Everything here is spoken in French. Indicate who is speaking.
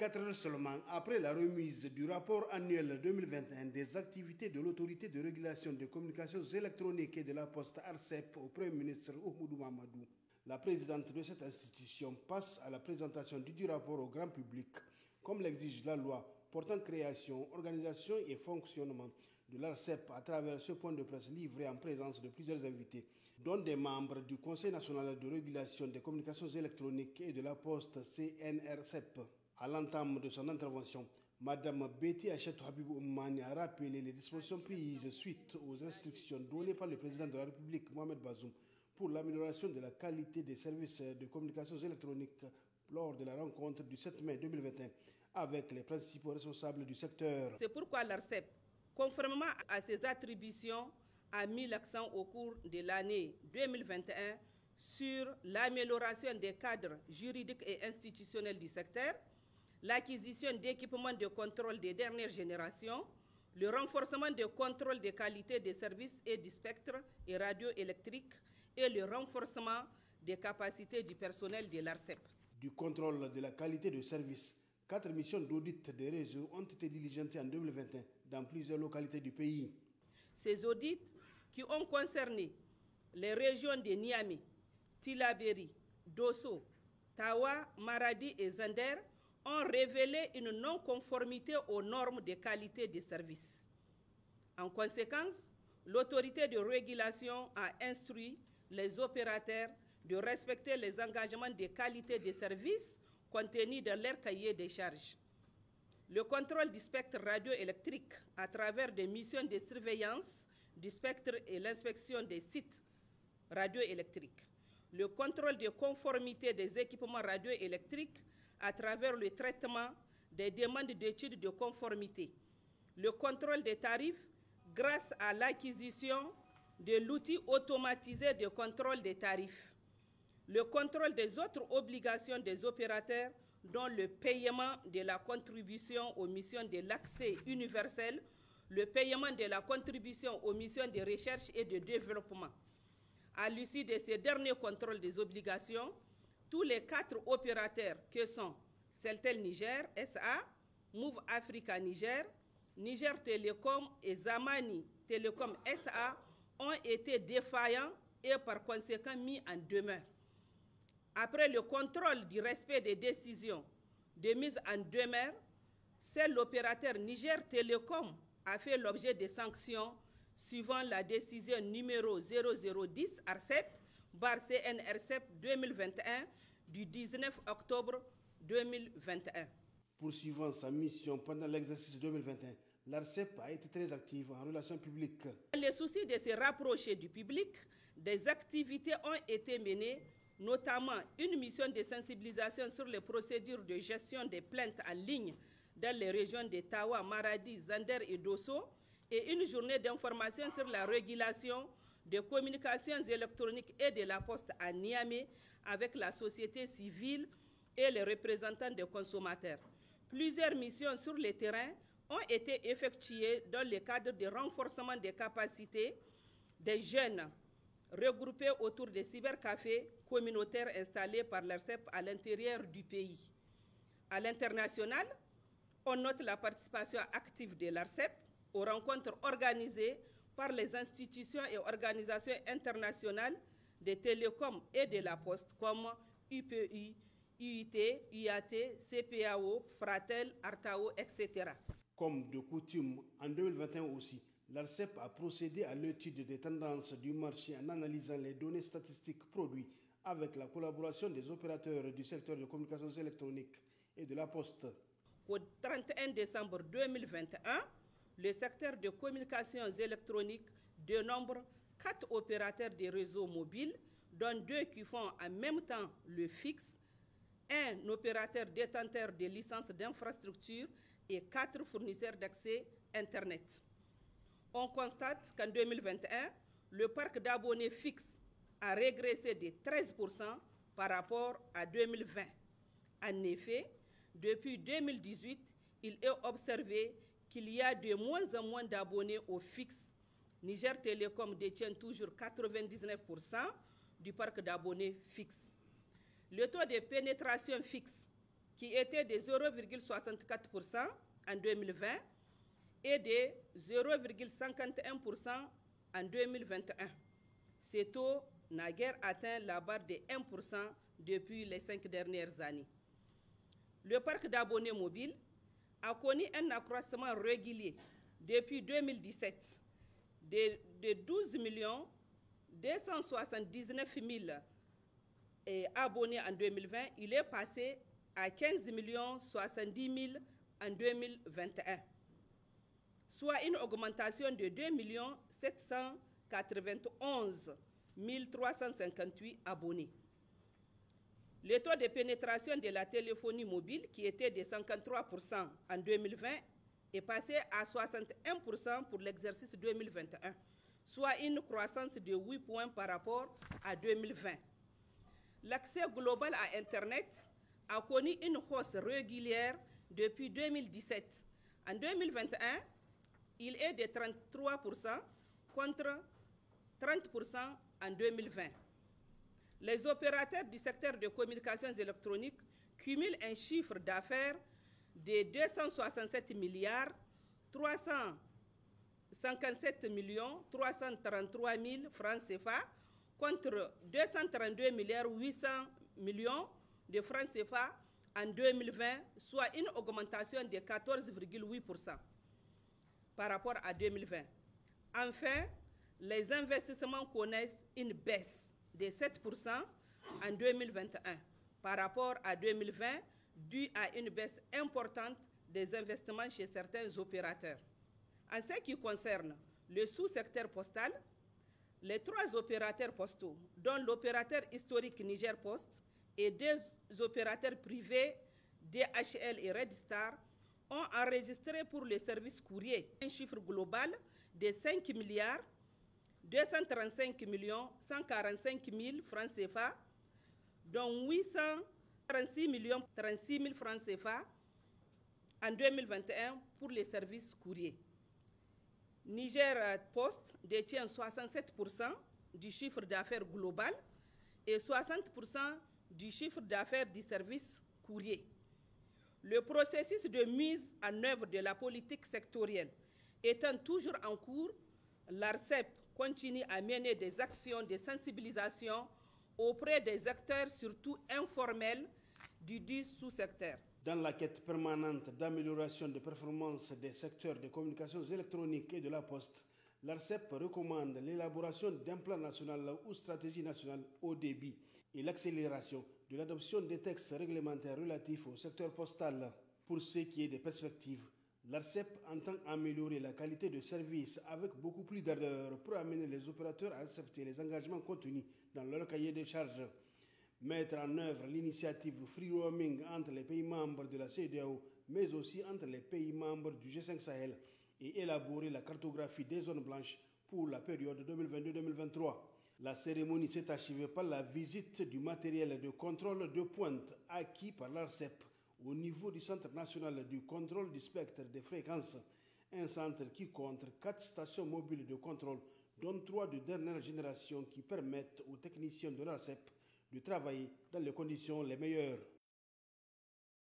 Speaker 1: 24 heures seulement après la remise du rapport annuel 2021 des activités de l'autorité de régulation des communications électroniques et de la poste ARCEP au Premier ministre Oumoudou Mahamadou, la présidente de cette institution passe à la présentation du rapport au grand public, comme l'exige la loi portant création, organisation et fonctionnement de l'ARCEP à travers ce point de presse livré en présence de plusieurs invités, dont des membres du Conseil national de régulation des communications électroniques et de la poste CNRCEP. À l'entame de son intervention, Mme Betty Achetou Habibou Oumani a rappelé les dispositions prises suite aux instructions données par le président de la République, Mohamed Bazoum, pour l'amélioration de la qualité des services de communications électroniques lors de la rencontre du 7 mai 2021 avec les principaux responsables du secteur.
Speaker 2: C'est pourquoi l'ARCEP, conformément à ses attributions, a mis l'accent au cours de l'année 2021 sur l'amélioration des cadres juridiques et institutionnels du secteur, l'acquisition d'équipements de contrôle des dernières générations, le renforcement du contrôle de qualité des services et du spectre et radioélectrique et le renforcement des capacités du personnel de l'ARCEP.
Speaker 1: Du contrôle de la qualité de service, 4 missions d'audit des réseaux ont été diligentées en 2021 dans plusieurs localités du pays.
Speaker 2: Ces audits, qui ont concerné les régions de Niamey, Tillabéri, Dosso, Tawa, Maradi et Zander, ont révélé une non-conformité aux normes de qualité des services. En conséquence, l'autorité de régulation a instruit les opérateurs de respecter les engagements de qualité des services contenus dans leur cahier des charges. Le contrôle du spectre radioélectrique à travers des missions de surveillance du spectre et l'inspection des sites radioélectriques. Le contrôle de conformité des équipements radioélectriques à travers le traitement des demandes d'études de conformité. Le contrôle des tarifs grâce à l'acquisition de l'outil automatisé de contrôle des tarifs. Le contrôle des autres obligations des opérateurs, dont le paiement de la contribution aux missions de l'accès universel, le paiement de la contribution aux missions de recherche et de développement. À l'issue de ces derniers contrôles des obligations, tous les 4 opérateurs que sont Celtel Niger SA, Move Africa Niger, Niger Telecom et Zamani Telecom SA ont été défaillants et par conséquent mis en demeure. Après le contrôle du respect des décisions de mise en demeure, seul l'opérateur Niger Telecom a fait l'objet de sanctions suivant la décision numéro 0010 ARCEP/CNRCEP 2021 du 19 octobre 2021.
Speaker 1: Poursuivant sa mission pendant l'exercice 2021, l'ARCEP a été très active en relations publiques.
Speaker 2: Dans le souci de se rapprocher du public, des activités ont été menées, notamment une mission de sensibilisation sur les procédures de gestion des plaintes en ligne dans les régions de Tawa, Maradi, Zander et Dosso, et une journée d'information sur la régulation des communications électroniques et de la poste à Niamey avec la société civile et les représentants des consommateurs. Plusieurs missions sur le terrain ont été effectuées dans le cadre de renforcement des capacités des jeunes regroupés autour des cybercafés communautaires installés par l'ARCEP à l'intérieur du pays. À l'international, on note la participation active de l'ARCEP aux rencontres organisées par les institutions et organisations internationales des télécoms et de la poste comme UPI, UIT, UAT, CPAO, Fratel, Artao, etc.
Speaker 1: Comme de coutume, en 2021 aussi, l'ARCEP a procédé à l'étude des tendances du marché en analysant les données statistiques produites avec la collaboration des opérateurs du secteur de communications électroniques et de la poste.
Speaker 2: Au 31 décembre 2021, le secteur de communications électroniques dénombre 4 opérateurs de réseaux mobiles, dont 2 qui font en même temps le fixe, un opérateur détenteur de licences d'infrastructure et 4 fournisseurs d'accès Internet. On constate qu'en 2021, le parc d'abonnés fixe a régressé de 13% par rapport à 2020. En effet, depuis 2018, il est observé qu'il y a de moins en moins d'abonnés au fixe. Niger Telecom détient toujours 99% du parc d'abonnés fixe. Le taux de pénétration fixe, qui était de 0,64% en 2020 et de 0,51% en 2021. Ce taux n'a guère atteint la barre de 1% depuis les 5 dernières années. Le parc d'abonnés mobiles a connu un accroissement régulier depuis 2017 de 12 279 000 abonnés en 2020. Il est passé à 15 070 000 en 2021, soit une augmentation de 2 791 358 abonnés. Le taux de pénétration de la téléphonie mobile, qui était de 53% en 2020, est passé à 61% pour l'exercice 2021, soit une croissance de 8 points par rapport à 2020. L'accès global à Internet a connu une hausse régulière depuis 2017. En 2021, il est de 33% contre 30% en 2020. Les opérateurs du secteur des communications électroniques cumulent un chiffre d'affaires de 267 milliards 357 333 000 francs CFA contre 232 milliards 800 millions de francs CFA en 2020, soit une augmentation de 14,8% par rapport à 2020. Enfin, les investissements connaissent une baisse de 7% en 2021 par rapport à 2020, due à une baisse importante des investissements chez certains opérateurs. En ce qui concerne le sous-secteur postal, les 3 opérateurs postaux, dont l'opérateur historique Niger Post et 2 opérateurs privés, DHL et Red Star, ont enregistré pour le service courrier un chiffre global de 5 milliards 235 145 000 francs CFA, dont 836 36 000 francs CFA en 2021 pour les services courriers. Niger Post détient 67% du chiffre d'affaires global et 60% du chiffre d'affaires du service courrier. Le processus de mise en œuvre de la politique sectorielle étant toujours en cours, l'ARCEP continue à mener des actions de sensibilisation auprès des acteurs, surtout informels, du dit sous-secteur.
Speaker 1: Dans la quête permanente d'amélioration des performances des secteurs des communications électroniques et de la poste, l'ARCEP recommande l'élaboration d'un plan national ou stratégie nationale haut débit et l'accélération de l'adoption des textes réglementaires relatifs au secteur postal. Pour ce qui est des perspectives, l'ARCEP entend améliorer la qualité de service avec beaucoup plus d'ardeur pour amener les opérateurs à accepter les engagements contenus dans leur cahier de charges. Mettre en œuvre l'initiative Free Roaming entre les pays membres de la CEDEAO, mais aussi entre les pays membres du G5 Sahel, et élaborer la cartographie des zones blanches pour la période 2022-2023. La cérémonie s'est achevée par la visite du matériel de contrôle de pointe acquis par l'ARCEP au niveau du Centre national du contrôle du spectre des fréquences, un centre qui compte 4 stations mobiles de contrôle, dont 3 de dernière génération qui permettent aux techniciens de l'ARCEP de travailler dans les conditions les meilleures.